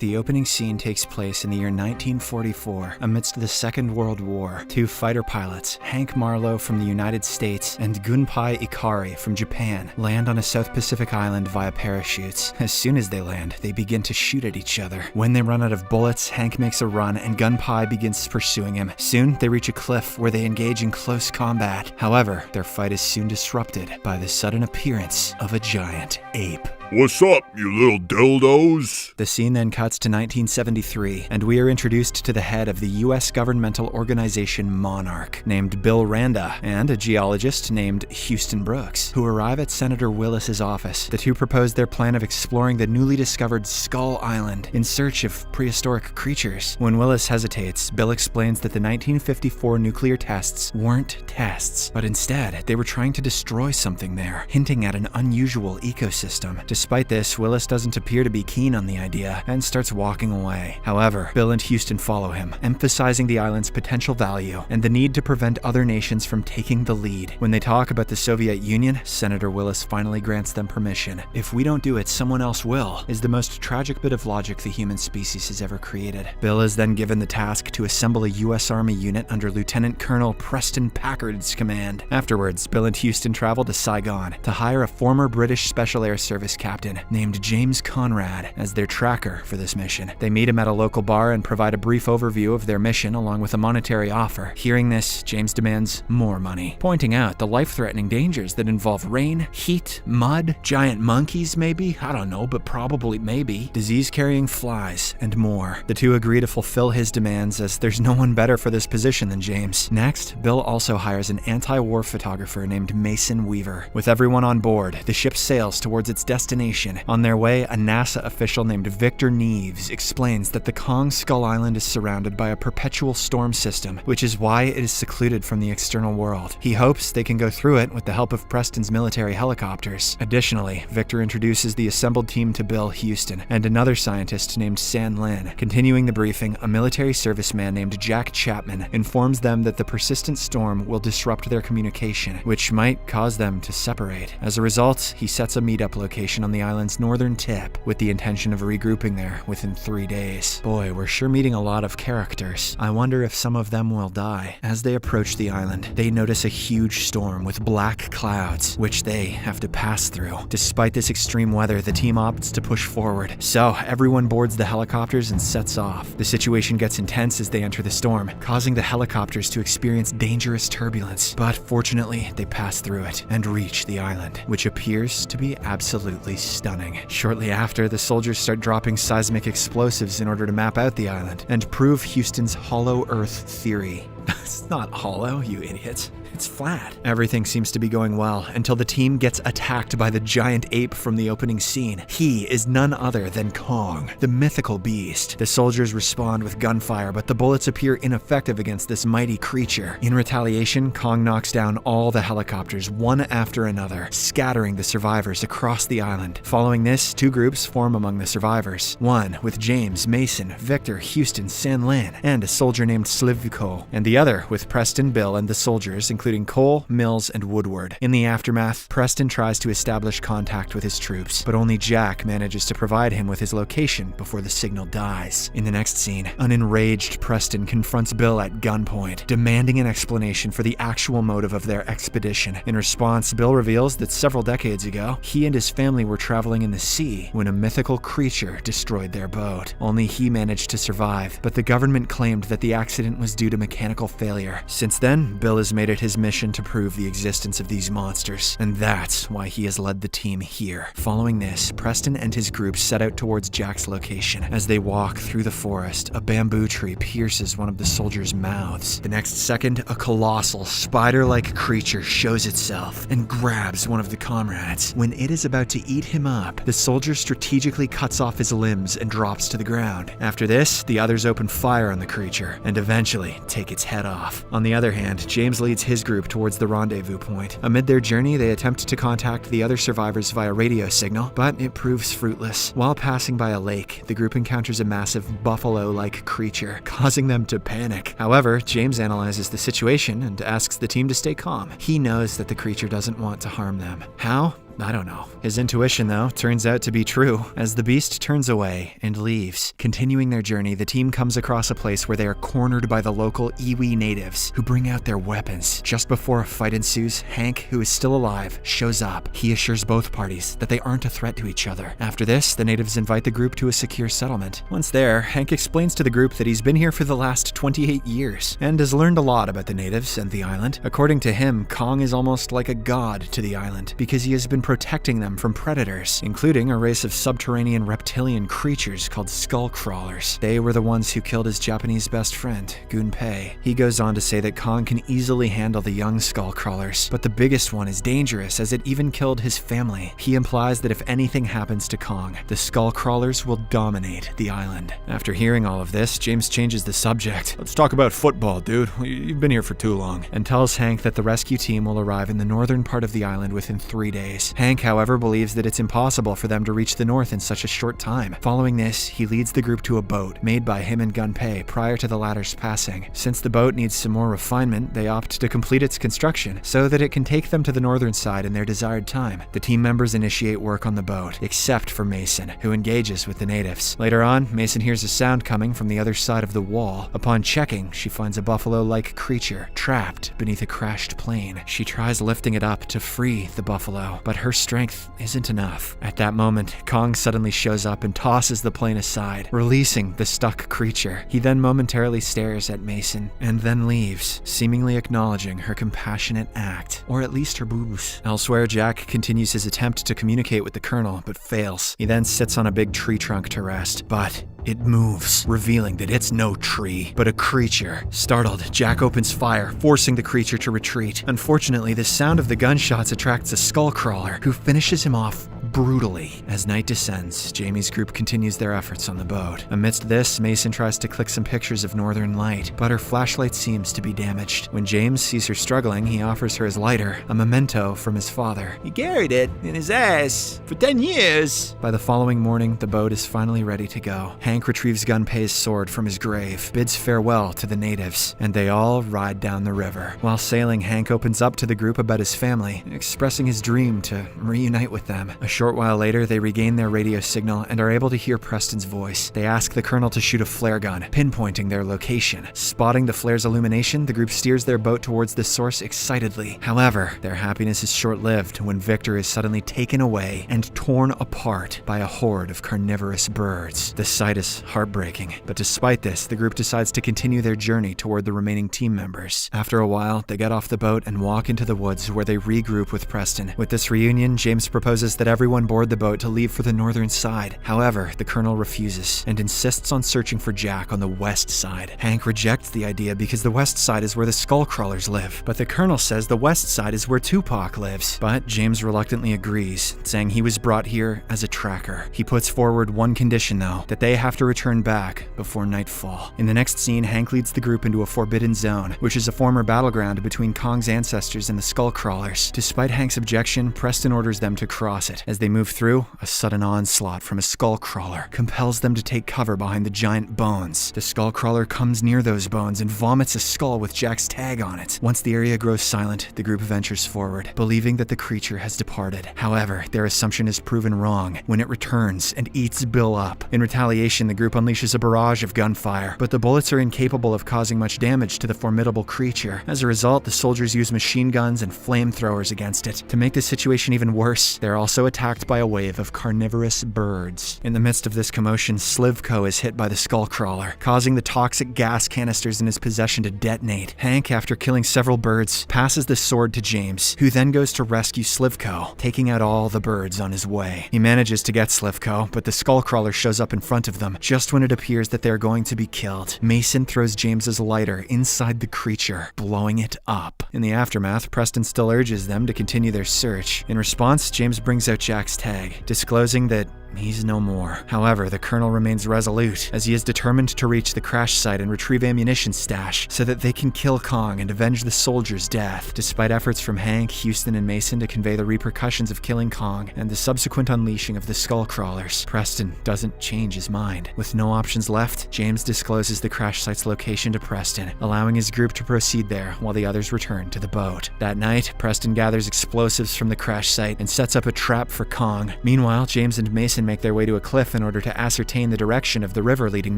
The opening scene takes place in the year 1944 amidst the Second World War. Two fighter pilots, Hank Marlowe from the United States and Gunpei Ikari from Japan, land on a South Pacific island via parachutes. As soon as they land, they begin to shoot at each other. When they run out of bullets, Hank makes a run and Gunpei begins pursuing him. Soon, they reach a cliff where they engage in close combat. However, their fight is soon disrupted by the sudden appearance of a giant ape. What's up, you little dildos? The scene then cuts to 1973, and we are introduced to the head of the U.S. governmental organization Monarch, named Bill Randa, and a geologist named Houston Brooks, who arrive at Senator Willis's office. The two propose their plan of exploring the newly discovered Skull Island in search of prehistoric creatures. When Willis hesitates, Bill explains that the 1954 nuclear tests weren't tests, but instead they were trying to destroy something there, hinting at an unusual ecosystem. Despite this, Willis doesn't appear to be keen on the idea and starts walking away. However, Bill and Houston follow him, emphasizing the island's potential value and the need to prevent other nations from taking the lead. When they talk about the Soviet Union, Senator Willis finally grants them permission. "If we don't do it, someone else will," is the most tragic bit of logic the human species has ever created. Bill is then given the task to assemble a U.S. Army unit under Lieutenant Colonel Preston Packard's command. Afterwards, Bill and Houston travel to Saigon to hire a former British Special Air Service captain named James Conrad as their tracker for this mission. They meet him at a local bar and provide a brief overview of their mission along with a monetary offer. Hearing this, James demands more money, pointing out the life-threatening dangers that involve rain, heat, mud, giant monkeys maybe, I don't know, but probably maybe, disease-carrying flies, and more. The two agree to fulfill his demands as there's no one better for this position than James. Next, Bill also hires an anti-war photographer named Mason Weaver. With everyone on board, the ship sails towards its destination. On their way, a NASA official named Victor Neves explains that the Kong Skull Island is surrounded by a perpetual storm system, which is why it is secluded from the external world. He hopes they can go through it with the help of Preston's military helicopters. Additionally, Victor introduces the assembled team to Bill, Houston, and another scientist named San Lin. Continuing the briefing, a military serviceman named Jack Chapman informs them that the persistent storm will disrupt their communication, which might cause them to separate. As a result, he sets a meetup location on the island's northern tip with the intention of regrouping there within 3 days. Boy, we're sure meeting a lot of characters. I wonder if some of them will die. As they approach the island, they notice a huge storm with black clouds, which they have to pass through. Despite this extreme weather, the team opts to push forward. So everyone boards the helicopters and sets off. The situation gets intense as they enter the storm, causing the helicopters to experience dangerous turbulence. But fortunately, they pass through it and reach the island, which appears to be absolutely stunning. Shortly after, the soldiers start dropping seismic explosives in order to map out the island and prove Houston's hollow Earth theory. It's not hollow, you idiots. It's flat. Everything seems to be going well until the team gets attacked by the giant ape from the opening scene. He is none other than Kong, the mythical beast. The soldiers respond with gunfire, but the bullets appear ineffective against this mighty creature. In retaliation, Kong knocks down all the helicopters one after another, scattering the survivors across the island. Following this, two groups form among the survivors. One with James, Mason, Victor, Houston, San Lin, and a soldier named Slivko, and the other with Preston, Bill, and the soldiers, including Cole, Mills, and Woodward. In the aftermath, Preston tries to establish contact with his troops, but only Jack manages to provide him with his location before the signal dies. In the next scene, an enraged Preston confronts Bill at gunpoint, demanding an explanation for the actual motive of their expedition. In response, Bill reveals that several decades ago, he and his family were traveling in the sea when a mythical creature destroyed their boat. Only he managed to survive, but the government claimed that the accident was due to mechanical failure. Since then, Bill has made it his mission to prove the existence of these monsters, and that's why he has led the team here. Following this, Preston and his group set out towards Jack's location. As they walk through the forest, a bamboo tree pierces one of the soldiers' mouths. The next second, a colossal, spider-like creature shows itself and grabs one of the comrades. When it is about to eat him up, the soldier strategically cuts off his limbs and drops to the ground. After this, the others open fire on the creature and eventually take its head off. On the other hand, James leads his group towards the rendezvous point. Amid their journey, they attempt to contact the other survivors via radio signal, but it proves fruitless. While passing by a lake, the group encounters a massive buffalo-like creature, causing them to panic. However, James analyzes the situation and asks the team to stay calm. He knows that the creature doesn't want to harm them. How? I don't know. His intuition, though, turns out to be true. As the beast turns away and leaves, continuing their journey, the team comes across a place where they are cornered by the local Iwi natives, who bring out their weapons. Just before a fight ensues, Hank, who is still alive, shows up. He assures both parties that they aren't a threat to each other. After this, the natives invite the group to a secure settlement. Once there, Hank explains to the group that he's been here for the last 28 years and has learned a lot about the natives and the island. According to him, Kong is almost like a god to the island because he has been protecting them from predators, including a race of subterranean reptilian creatures called skull crawlers. They were the ones who killed his Japanese best friend, Gunpei. He goes on to say that Kong can easily handle the young skull crawlers, but the biggest one is dangerous as it even killed his family. He implies that if anything happens to Kong, the skull crawlers will dominate the island. After hearing all of this, James changes the subject. Let's talk about football, dude. You've been here for too long. And tells Hank that the rescue team will arrive in the northern part of the island within 3 days. Hank, however, believes that it's impossible for them to reach the north in such a short time. Following this, he leads the group to a boat made by him and Gunpei prior to the latter's passing. Since the boat needs some more refinement, they opt to complete its construction so that it can take them to the northern side in their desired time. The team members initiate work on the boat, except for Mason, who engages with the natives. Later on, Mason hears a sound coming from the other side of the wall. Upon checking, she finds a buffalo-like creature trapped beneath a crashed plane. She tries lifting it up to free the buffalo, but her strength isn't enough. At that moment, Kong suddenly shows up and tosses the plane aside, releasing the stuck creature. He then momentarily stares at Mason and then leaves, seemingly acknowledging her compassionate act, or at least her boobs. Elsewhere, Jack continues his attempt to communicate with the Colonel, but fails. He then sits on a big tree trunk to rest, but it moves, revealing that it's no tree, but a creature. Startled, Jack opens fire, forcing the creature to retreat. Unfortunately, the sound of the gunshots attracts a skull crawler, who finishes him off brutally. As night descends, Jamie's group continues their efforts on the boat. Amidst this, Mason tries to click some pictures of northern light, but her flashlight seems to be damaged. When James sees her struggling, he offers her his lighter, a memento from his father. He carried it in his ass for 10 years. By the following morning, the boat is finally ready to go. Hank retrieves Gunpei's sword from his grave, bids farewell to the natives, and they all ride down the river. While sailing, Hank opens up to the group about his family, expressing his dream to reunite with them. A short while later, they regain their radio signal and are able to hear Preston's voice. They ask the Colonel to shoot a flare gun, pinpointing their location. Spotting the flare's illumination, the group steers their boat towards the source excitedly. However, their happiness is short-lived when Victor is suddenly taken away and torn apart by a horde of carnivorous birds. The sight is heartbreaking, but despite this, the group decides to continue their journey toward the remaining team members. After a while, they get off the boat and walk into the woods where they regroup with Preston. With this reunion, James proposes that everyone board the boat to leave for the northern side. However, the Colonel refuses and insists on searching for Jack on the west side. Hank rejects the idea because the west side is where the skull crawlers live, but the Colonel says the west side is where Tupac lives. But James reluctantly agrees, saying he was brought here as a tracker. He puts forward one condition though, that they have to return back before nightfall. In the next scene, Hank leads the group into a forbidden zone, which is a former battleground between Kong's ancestors and the skull crawlers. Despite Hank's objection, Preston orders them to cross it. As they move through, a sudden onslaught from a skull crawler compels them to take cover behind the giant bones. The skull crawler comes near those bones and vomits a skull with Jack's tag on it. Once the area grows silent, the group ventures forward, believing that the creature has departed. However, their assumption is proven wrong when it returns and eats Bill up. In retaliation, the group unleashes a barrage of gunfire, but the bullets are incapable of causing much damage to the formidable creature. As a result, the soldiers use machine guns and flamethrowers against it. To make the situation even worse, they're also attacked by a wave of carnivorous birds. In the midst of this commotion, Slivko is hit by the skull crawler, causing the toxic gas canisters in his possession to detonate. Hank, after killing several birds, passes the sword to James, who then goes to rescue Slivko, taking out all the birds on his way. He manages to get Slivko, but the skull crawler shows up in front of them just when it appears that they're going to be killed. Mason throws James's lighter inside the creature, blowing it up. In the aftermath, Preston still urges them to continue their search. In response, James brings out Jack's tag, disclosing that he's no more. However, the Colonel remains resolute, as he is determined to reach the crash site and retrieve ammunition stash so that they can kill Kong and avenge the soldier's death. Despite efforts from Hank, Houston, and Mason to convey the repercussions of killing Kong and the subsequent unleashing of the Skullcrawlers, Preston doesn't change his mind. With no options left, James discloses the crash site's location to Preston, allowing his group to proceed there while the others return to the boat. That night, Preston gathers explosives from the crash site and sets up a trap for Kong. Meanwhile, James and Mason make their way to a cliff in order to ascertain the direction of the river leading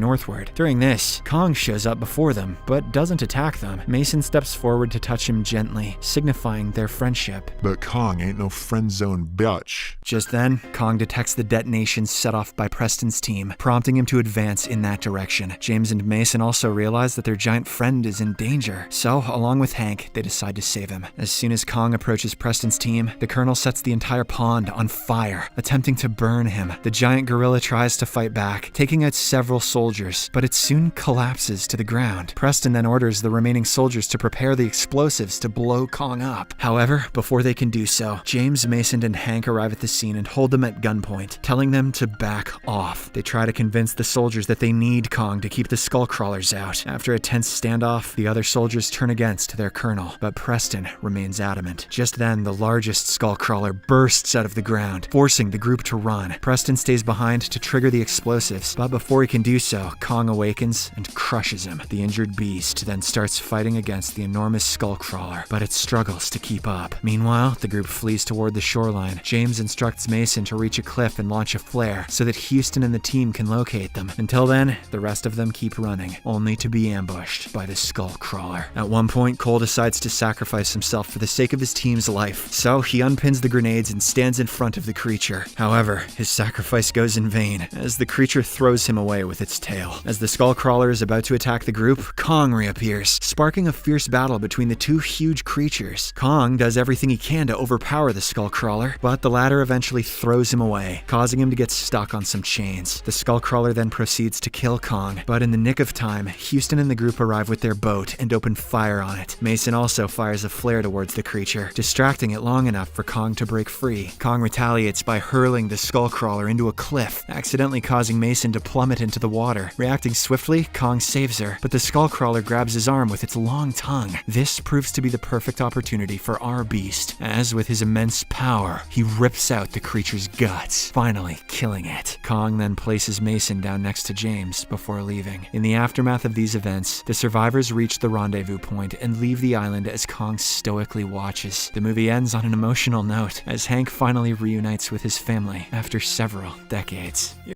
northward. During this, Kong shows up before them, but doesn't attack them. Mason steps forward to touch him gently, signifying their friendship. But Kong ain't no friend zone bitch. Just then, Kong detects the detonation set off by Preston's team, prompting him to advance in that direction. James and Mason also realize that their giant friend is in danger, so along with Hank, they decide to save him. As soon as Kong approaches Preston's team, the Colonel sets the entire pond on fire, attempting to burn him. The giant gorilla tries to fight back, taking out several soldiers, but it soon collapses to the ground. Preston then orders the remaining soldiers to prepare the explosives to blow Kong up. However, before they can do so, James, Mason, and Hank arrive at the scene and hold them at gunpoint, telling them to back off. They try to convince the soldiers that they need Kong to keep the Skullcrawlers out. After a tense standoff, the other soldiers turn against their colonel, but Preston remains adamant. Just then, the largest Skullcrawler bursts out of the ground, forcing the group to run. Preston stays behind to trigger the explosives, but before he can do so, Kong awakens and crushes him. The injured beast then starts fighting against the enormous Skullcrawler, but it struggles to keep up. Meanwhile, the group flees toward the shoreline. James instructs Mason to reach a cliff and launch a flare so that Houston and the team can locate them. Until then, the rest of them keep running, only to be ambushed by the Skullcrawler. At one point, Cole decides to sacrifice himself for the sake of his team's life, so he unpins the grenades and stands in front of the creature. However, his sacrifice goes in vain, as the creature throws him away with its tail. As the Skullcrawler is about to attack the group, Kong reappears, sparking a fierce battle between the two huge creatures. Kong does everything he can to overpower the Skullcrawler, but the latter eventually throws him away, causing him to get stuck on some chains. The Skullcrawler then proceeds to kill Kong, but in the nick of time, Houston and the group arrive with their boat and open fire on it. Mason also fires a flare towards the creature, distracting it long enough for Kong to break free. Kong retaliates by hurling the Skullcrawler into a cliff, accidentally causing Mason to plummet into the water. Reacting swiftly, Kong saves her, but the Skullcrawler grabs his arm with its long tongue. This proves to be the perfect opportunity for our beast, as with his immense power, he rips out the creature's guts, finally killing it. Kong then places Mason down next to James before leaving. In the aftermath of these events, the survivors reach the rendezvous point and leave the island as Kong stoically watches. The movie ends on an emotional note, as Hank finally reunites with his family after several decades.